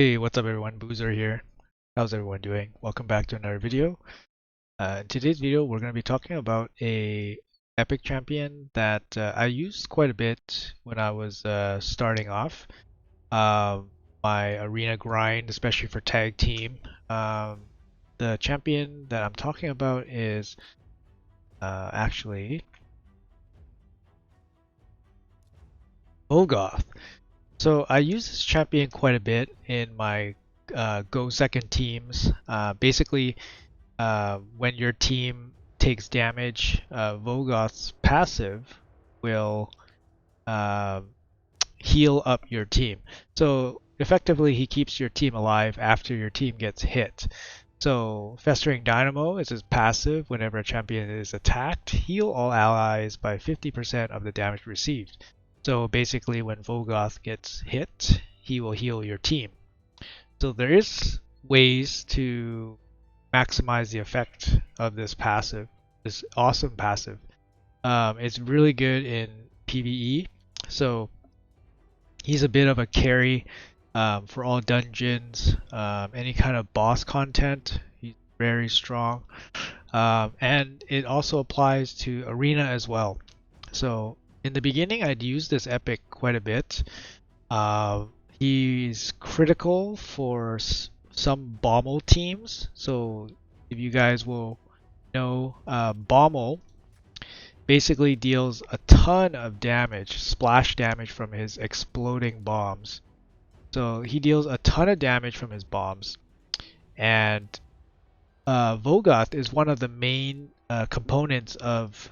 Hey, what's up everyone? Boozer here. How's everyone doing? Welcome back to another video. In today's video, we're going to be talking about a epic champion that I used quite a bit when I was starting off my arena grind, especially for tag team. Um, the champion that I'm talking about is actually Vogoth. So I use this champion quite a bit in my go second teams. Basically, when your team takes damage, Vogoth's passive will uh, heal up your team. So effectively, he keeps your team alive after your team gets hit. So Festering Dynamo is his passive. Whenever a champion is attacked, heal all allies by 50% of the damage received. So basically, when Vogoth gets hit, he will heal your team. So there is ways to maximize the effect of this passive, this awesome passive. It's really good in PvE. So he's a bit of a carry for all dungeons, any kind of boss content. He's very strong. And it also applies to arena as well. So in the beginning, I'd use this epic quite a bit. He's critical for some Bommel teams. So if you guys will know, Bommel basically deals a ton of damage, splash damage from his exploding bombs. So he deals a ton of damage from his bombs. And Vogoth is one of the main components of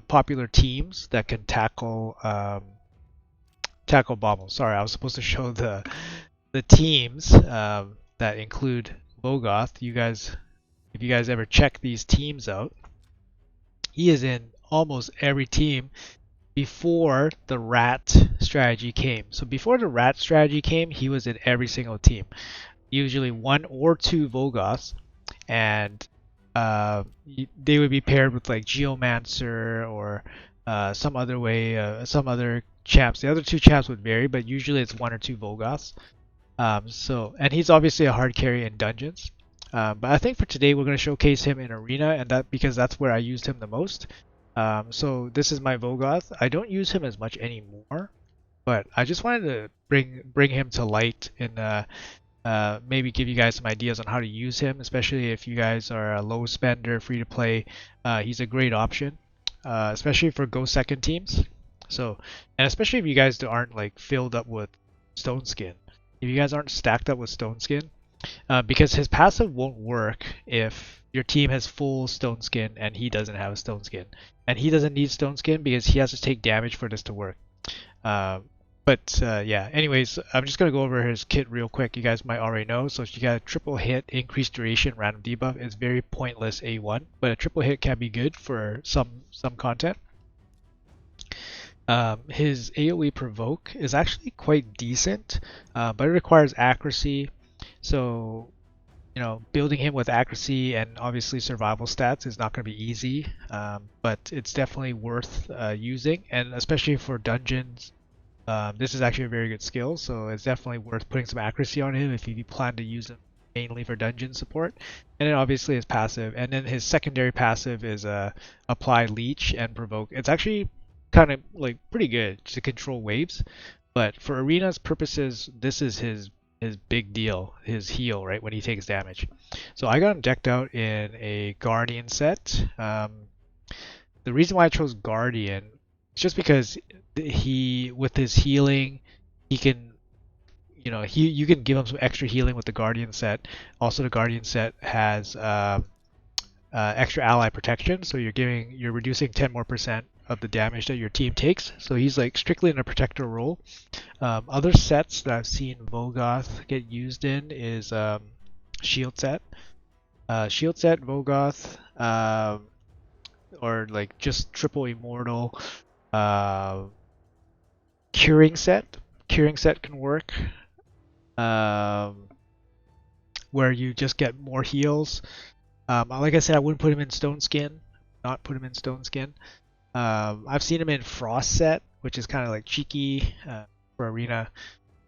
popular teams that can tackle Bommel. Sorry, I was supposed to show the teams that include Vogoth. You guys, if you guys ever check these teams out, he is in almost every team before the rat strategy came. So before the rat strategy came, he was in every single team. Usually one or two Vogoths, and they would be paired with like Geomancer or some other way, some other champs. The other two champs would vary, but usually it's one or two Vogoths. And he's obviously a hard carry in dungeons. But I think for today we're going to showcase him in arena, and that because that's where I used him the most. So this is my Vogoth. I don't use him as much anymore, but I just wanted to bring him to light and maybe give you guys some ideas on how to use him, especially if you guys are a low spender, free to play. He's a great option, especially for go second teams. So, and especially if you guys aren't like filled up with stone skin. If you guys aren't stacked up with stone skin, because his passive won't work if your team has full stone skin and he doesn't have a stone skin, and he doesn't need stone skin because he has to take damage for this to work. Yeah, anyways, I'm just going to go over his kit real quick. You guys might already know. So she got a triple hit, increased duration, random debuff. It's very pointless A1, but a triple hit can be good for some content. His AoE provoke is actually quite decent, but it requires accuracy. So, you know, building him with accuracy and obviously survival stats is not going to be easy, but it's definitely worth using, and especially for dungeons. This is actually a very good skill, so it's definitely worth putting some accuracy on him if you plan to use him mainly for dungeon support. And then obviously his passive, and then his secondary passive is apply leech and provoke. It's actually kind of like pretty good to control waves, but for arena's purposes, this is his big deal, his heal, right, when he takes damage. So I got him decked out in a Guardian set. The reason why I chose Guardian is just because he, with his healing, he can, you know, you can give him some extra healing with the Guardian set. Also, the Guardian set has extra ally protection, so you're reducing 10% more of the damage that your team takes. So he's like strictly in a protector role. Other sets that I've seen Vogoth get used in is shield set, Vogoth, or like just triple immortal. Curing set. Curing set can work, where you just get more heals. Like I said, I wouldn't put him in Stone Skin. Not put him in Stone Skin. I've seen him in Frost set, which is kind of like cheeky for arena.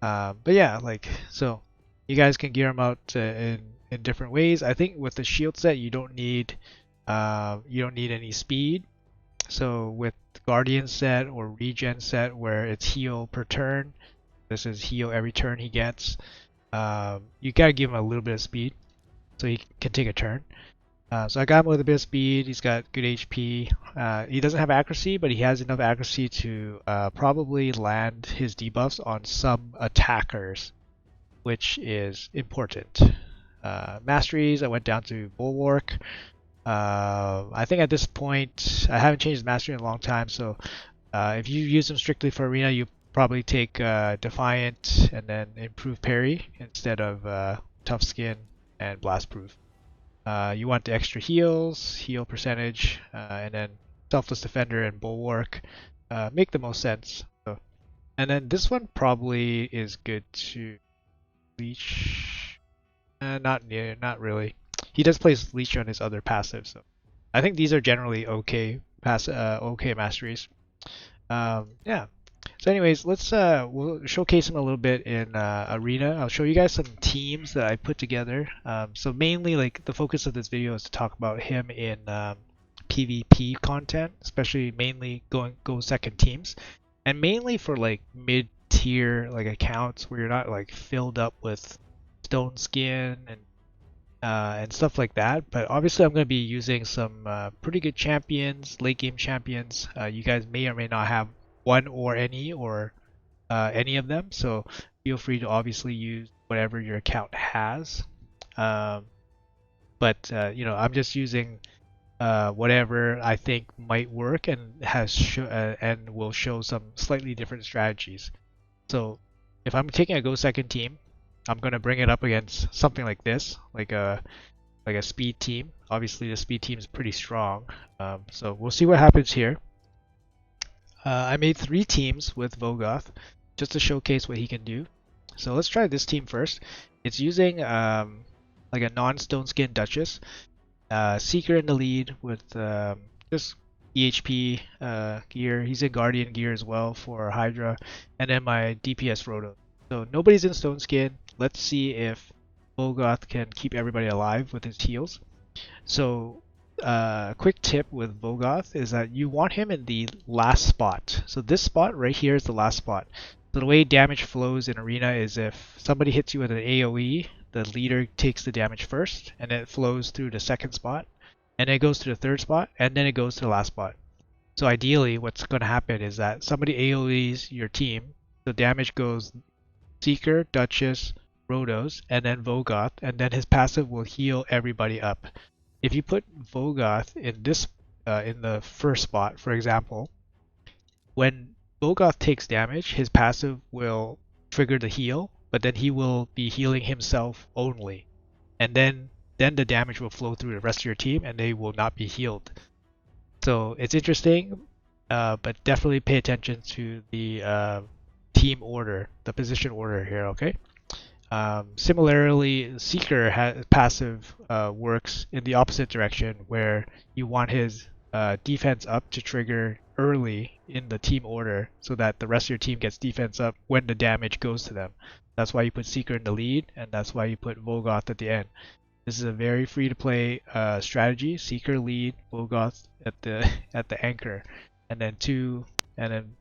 But yeah, like so, You guys can gear them out in different ways. I think with the shield set, you don't need any speed. So with Guardian set or Regen set, where it's heal per turn, this is heal every turn he gets. You gotta give him a little bit of speed so he can take a turn. So I got him with a bit of speed. He's got good HP. He doesn't have accuracy, but he has enough accuracy to probably land his debuffs on some attackers, which is important. Masteries, I went down to Bulwark. I think at this point, I haven't changed mastery in a long time, so if you use them strictly for arena, you probably take Defiant and then improve parry instead of tough skin and blast proof. You want the extra heals, heal percentage, and then selfless defender and bulwark make the most sense. So, and then this one probably is good to leech. Not really. He does place leech on his other passive, so I think these are generally okay okay masteries. Yeah. So anyways, we'll showcase him a little bit in Arena. I'll show you guys some teams that I put together. So mainly, like, the focus of this video is to talk about him in PvP content, especially mainly go second teams, and mainly for like mid-tier like accounts where you're not like filled up with stone skin and stuff like that. But obviously, I'm going to be using some pretty good champions, late game champions. You guys may or may not have one or any of them, so feel free to obviously use whatever your account has. But I'm just using whatever I think might work and and will show some slightly different strategies. So if I'm taking a go second team, I'm gonna bring it up against something like this, like a speed team. Obviously, the speed team is pretty strong, so we'll see what happens here. I made 3 teams with Vogoth just to showcase what he can do. So let's try this team first. It's using like a non-stone skin Duchess, Seeker in the lead with just EHP gear. He's in Guardian gear as well for Hydra, and then my DPS Roto. So nobody's in stone skin. Let's see if Vogoth can keep everybody alive with his heals. So quick tip with Vogoth is that you want him in the last spot. So this spot right here is the last spot. So the way damage flows in Arena is if somebody hits you with an AoE, the leader takes the damage first, and then it flows through the second spot, and then it goes to the third spot, and then it goes to the last spot. So ideally, what's going to happen is that somebody AoEs your team, the damage goes Seeker, Duchess, Rotos, and then Vogoth, and then his passive will heal everybody up. If you put Vogoth in this in the first spot, for example, when Vogoth takes damage, his passive will trigger the heal, but then he will be healing himself only, and then the damage will flow through the rest of your team, and they will not be healed. So it's interesting, but definitely pay attention to the team order, the position order here. Okay. Similarly, Seeker passive works in the opposite direction, where you want his defense up to trigger early in the team order so that the rest of your team gets defense up when the damage goes to them. That's why you put Seeker in the lead, and that's why you put Vogoth at the end. This is a very free-to-play strategy. Seeker lead, Vogoth at the anchor, and then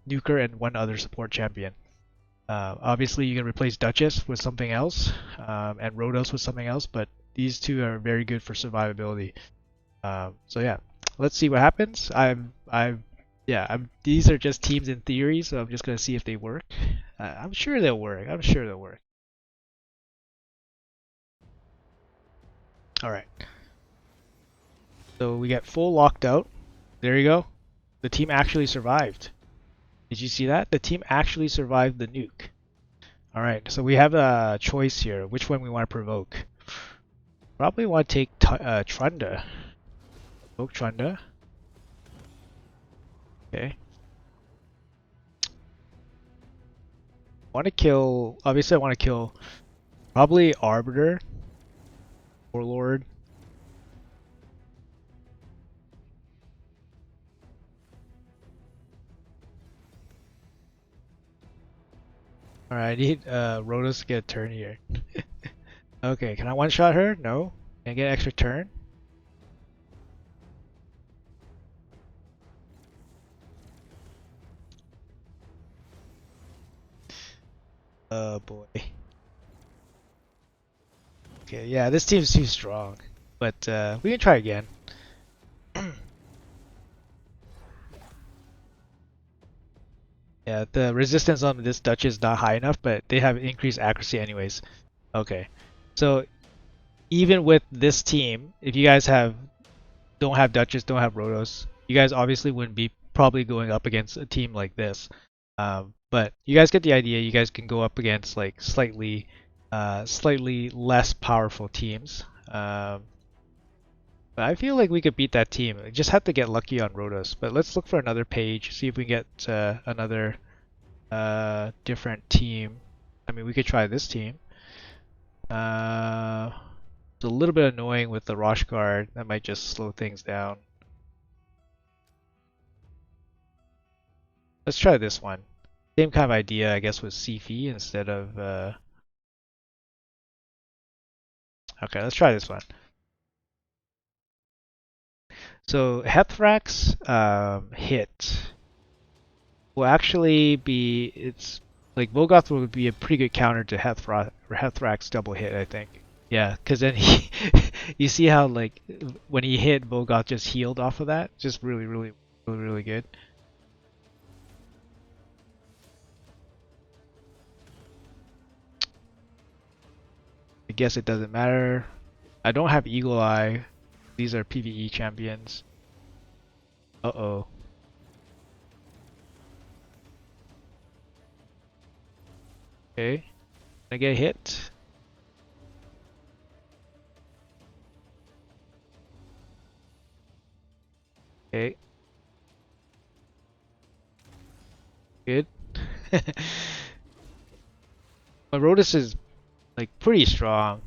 Nuker and one other support champion. Obviously, you can replace Duchess with something else, and Rotos with something else, but these two are very good for survivability. So yeah, let's see what happens. These are just teams in theory, so I'm just gonna see if they work. I'm sure they'll work. All right. So we get full locked out. There you go. The team actually survived. Did you see that? The team actually survived the nuke. Alright, so we have a choice here. Which one we want to provoke? Probably want to take Trunda. Provoke Trunda. Okay. Obviously I want to kill probably Arbiter. Warlord. Alright, I need Rotos to get a turn here. Okay, can I one-shot her? No. Can I get an extra turn? Oh boy. Okay, yeah, this team's too strong. But we can try again. Yeah, the resistance on this Dutch is not high enough, but they have increased accuracy anyways. Okay. So even with this team, if you guys don't have Dutches, don't have Rotos, you guys obviously wouldn't be probably going up against a team like this. But you guys get the idea. You guys can go up against like slightly less powerful teams. But I feel like we could beat that team. We just have to get lucky on Rotos. But let's look for another page, see if we can get another different team. I mean, we could try this team. It's a little bit annoying with the Rosh guard. That might just slow things down. Let's try this one. Same kind of idea, I guess, with Sifi instead of. Okay, let's try this one. So Hethrax hit will actually be it's like Vogoth will be a pretty good counter to Hethrax double hit, I think. Yeah, because then he you see how like when he hit Vogoth just healed off of that, just really good. I guess it doesn't matter. I don't have Eagle Eye. These are PvE champions. Uh-oh. Okay. I get hit. Okay. Good. My Rotus is like pretty strong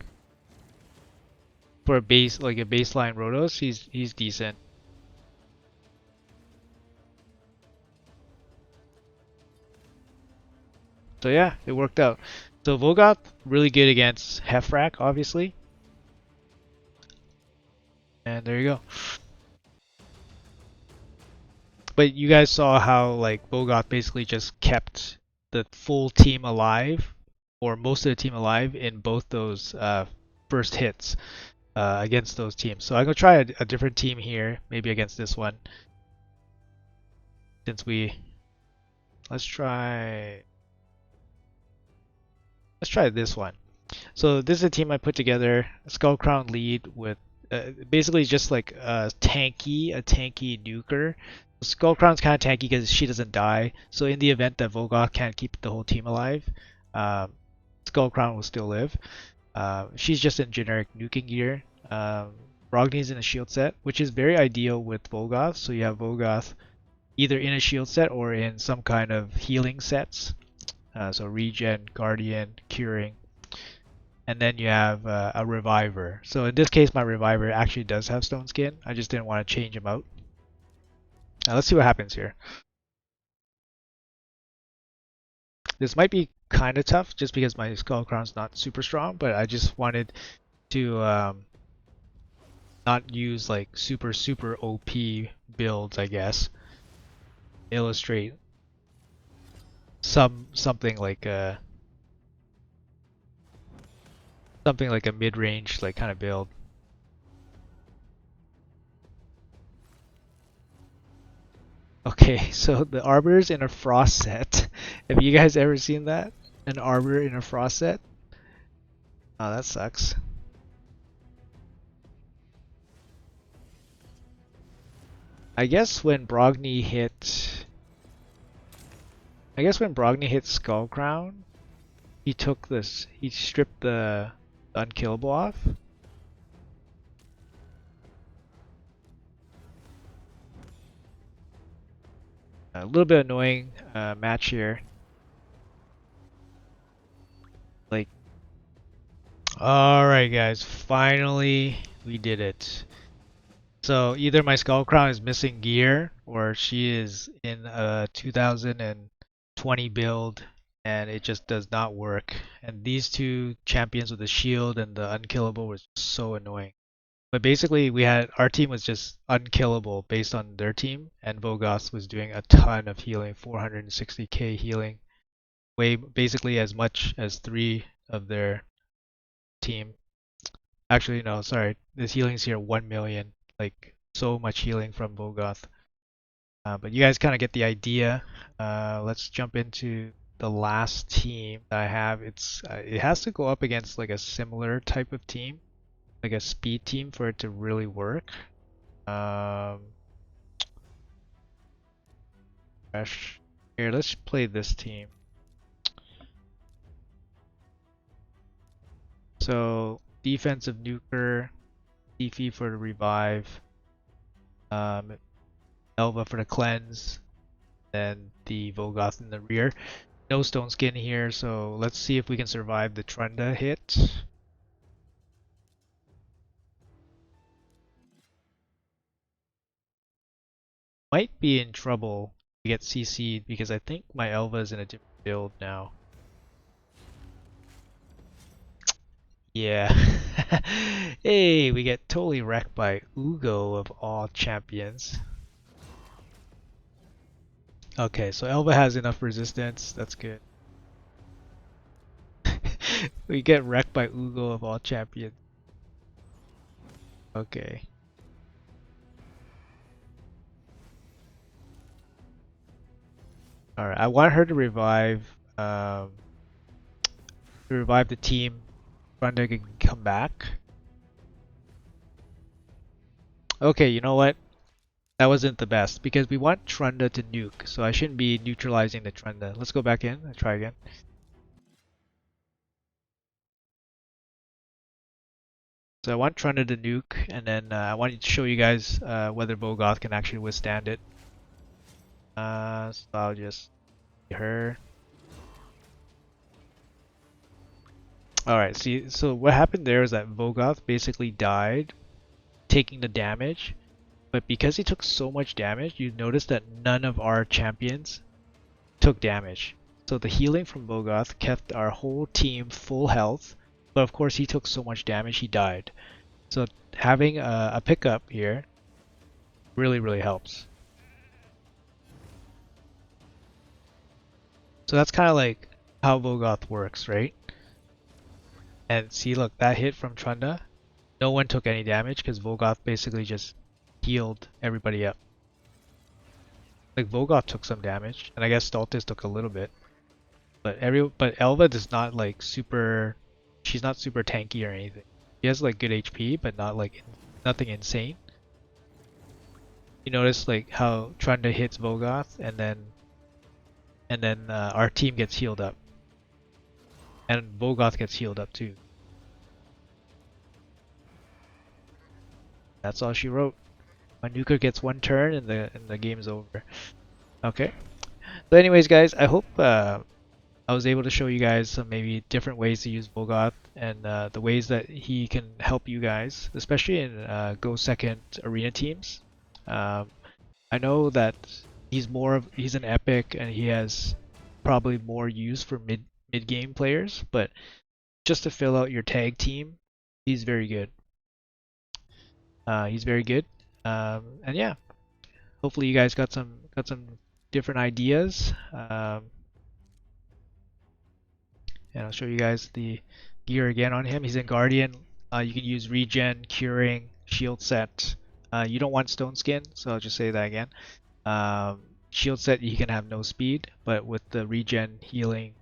for a baseline Rotos. He's decent. So yeah, it worked out. So Vogoth really good against Hefrak, obviously. And there you go. But you guys saw how like Vogoth basically just kept the full team alive, or most of the team alive in both those first hits against those teams. So I'm gonna try a different team here, maybe against this one. Since we let's try this one. So this is a team I put together, Skull Crown lead with basically just like a tanky nuker. Skull Crown's kind of tanky because she doesn't die. So in the event that Vogoth can't keep the whole team alive, um, Skull Crown will still live. She's just in generic nuking gear. Brogni's in a shield set, which is very ideal with Vogoth. So you have Vogoth either in a shield set or in some kind of healing sets. So regen, guardian, curing, and then you have a reviver. So in this case, my reviver actually does have stone skin. I just didn't want to change him out. Now let's see what happens here. This might be kind of tough just because my Skull Crown's not super strong, but I just wanted to not use like super OP builds, I guess. Illustrate something like a mid-range like kind of build. Okay, so the Arbor's in a frost set. Have you guys ever seen that? An Arbor in a frost set? Oh, that sucks. I guess when Brogni hit Skull Crown, he stripped the unkillable off. A little bit annoying match here. Like, alright guys, finally we did it. So either my Skull Crown is missing gear, or she is in a 2020 build and it just does not work. And these two champions with the shield and the unkillable was so annoying. But basically, our team was just unkillable based on their team, and Vogoth was doing a ton of healing, 460k healing, way basically as much as three of their team. Actually, no, sorry, this healing's here 1 million, like so much healing from Vogoth. But you guys kind of get the idea. Let's jump into the last team that I have. It has to go up against like a similar type of team, like a speed team, for it to really work. Fresh. Here, let's play this team. So defensive nuker, Tifi for the revive, Elva for the cleanse, then the Vogoth in the rear. No stone skin here, so let's see if we can survive the Trunda hit. Might be in trouble to get CC'd because I think my Elva is in a different build now. Yeah. Hey, we get totally wrecked by Ugo of all champions. Okay, so Elva has enough resistance. That's good. We get wrecked by Ugo of all champions. Okay. Alright, I want her to revive the team. Brenda can come back. Okay, you know what? That wasn't the best because we want Trunda to nuke, so I shouldn't be neutralizing the Trunda. Let's go back in and try again. So I want Trunda to nuke, and then I want to show you guys whether Vogoth can actually withstand it. So I'll just see her. Alright, see, so what happened there is that Vogoth basically died taking the damage, but because he took so much damage, you notice that none of our champions took damage. So the healing from Vogoth kept our whole team full health, but of course he took so much damage he died. So having a pickup here really helps. So that's kind of like how Vogoth works, right? And see, look, that hit from Trunda, no one took any damage because Vogoth basically just healed everybody up. Like Vogoth took some damage, and I guess Stultus took a little bit. But Elva does not like super. She's not super tanky or anything. She has like good HP, but not like nothing insane. You notice like how Trunda hits Vogoth, and then our team gets healed up, and Vogoth gets healed up too. That's all she wrote. Manuka gets one turn, and the game's over. Okay. So anyways, guys, I hope I was able to show you guys some maybe different ways to use Vogoth and the ways that he can help you guys, especially in Go Second arena teams. I know that he's an epic and he has probably more use for mid game players, but just to fill out your tag team, he's very good. He's very good, and yeah, hopefully you guys got some different ideas. And I'll show you guys the gear again on him. He's in Guardian. You can use regen, curing, shield set. You don't want stone skin, so I'll just say that again. Shield set, you can have no speed, but with the regen, healing,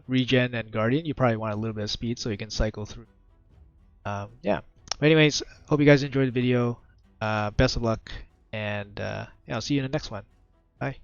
regen, and Guardian, you probably want a little bit of speed so you can cycle through. Yeah. But anyways, hope you guys enjoyed the video. Best of luck, and yeah, I'll see you in the next one. Bye.